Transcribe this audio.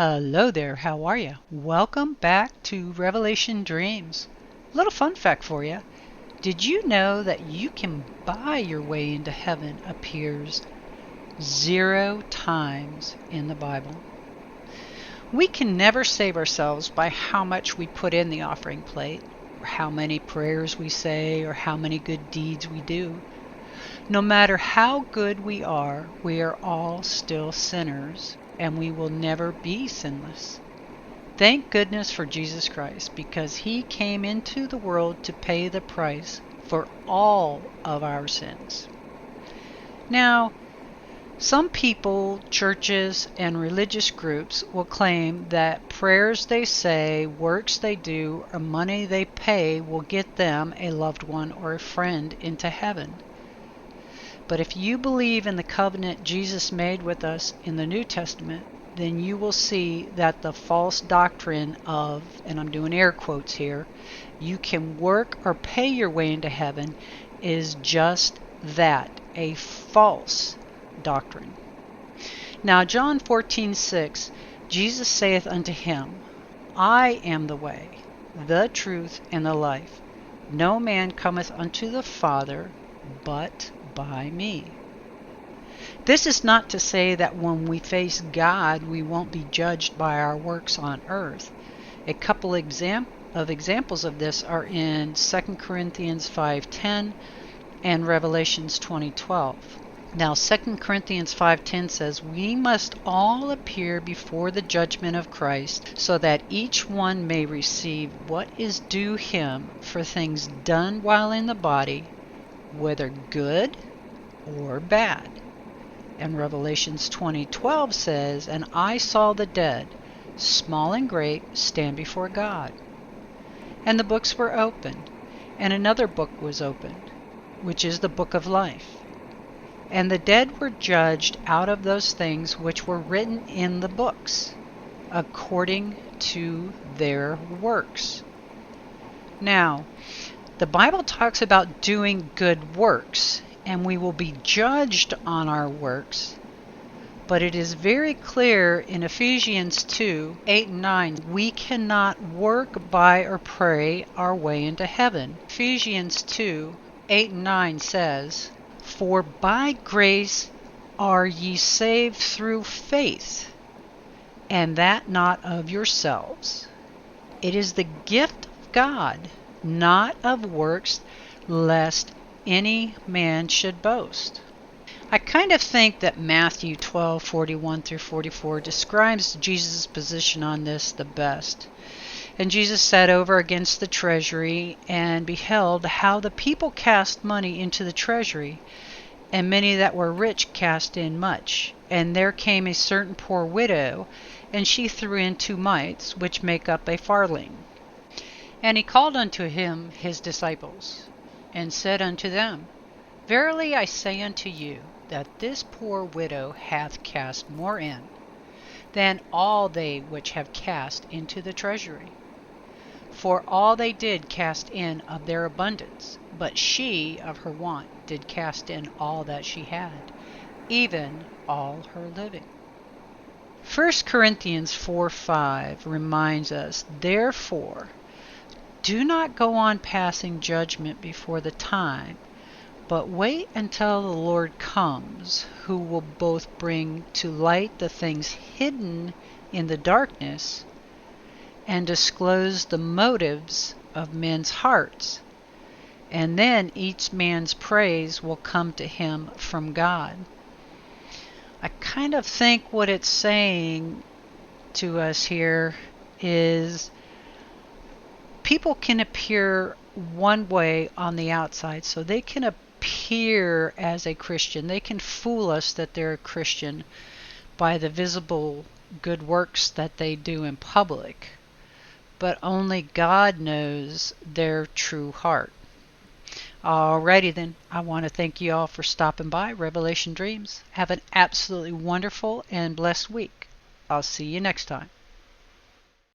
Hello there, how are you? Welcome back to Revelation Dreams. Little fun fact for you. Did you know that you can buy your way into heaven appears 0 times in the Bible? We can never save ourselves by how much we put in the offering plate, or how many prayers we say, or how many good deeds we do. No matter how good we are all still sinners, and we will never be sinless. Thank goodness for Jesus Christ, because He came into the world to pay the price for all of our sins. Now, some people, churches, and religious groups will claim that prayers they say, works they do, or money they pay will get them, a loved one, or a friend into heaven. But if you believe in the covenant Jesus made with us in the New Testament, then you will see that the false doctrine of, and I'm doing air quotes here, you can work or pay your way into heaven is just that, a false doctrine. Now John 14:6, Jesus saith unto him, I am the way, the truth, and the life. No man cometh unto the Father but by me. This is not to say that when we face God we won't be judged by our works on earth. A couple examples of this are in 2 Corinthians 5:10 and Revelations 20:12. Now 2 Corinthians 5:10 says, we must all appear before the judgment of Christ, so that each one may receive what is due him for things done while in the body, whether good or bad. And Revelations 20:12 says, and I saw the dead, small and great, stand before God. And the books were opened, and another book was opened, which is the book of life. And the dead were judged out of those things which were written in the books, according to their works. Now, the Bible talks about doing good works, and we will be judged on our works. But it is very clear in Ephesians 2:8 and 9, we cannot work, buy, or pray our way into heaven. Ephesians 2:8 and 9 says, for by grace are ye saved through faith, and that not of yourselves. It is the gift of God, not of works, lest any man should boast. I kind of think that Matthew 12:41 through 44 describes Jesus' position on this the best. And Jesus sat over against the treasury and beheld how the people cast money into the treasury, and many that were rich cast in much. And there came a certain poor widow, and she threw in 2 mites, which make up a farthing. And he called unto him his disciples, and said unto them, verily I say unto you, that this poor widow hath cast more in, than all they which have cast into the treasury. For all they did cast in of their abundance, but she of her want did cast in all that she had, even all her living. 1 Corinthians 4:5 reminds us, therefore, do not go on passing judgment before the time, but wait until the Lord comes, who will both bring to light the things hidden in the darkness, and disclose the motives of men's hearts. And then each man's praise will come to him from God. I kind of think what it's saying to us here is people can appear one way on the outside, so they can appear as a Christian. They can fool us that they're a Christian by the visible good works that they do in public. But only God knows their true heart. Alrighty then, I want to thank you all for stopping by Revelation Dreams. Have an absolutely wonderful and blessed week. I'll see you next time.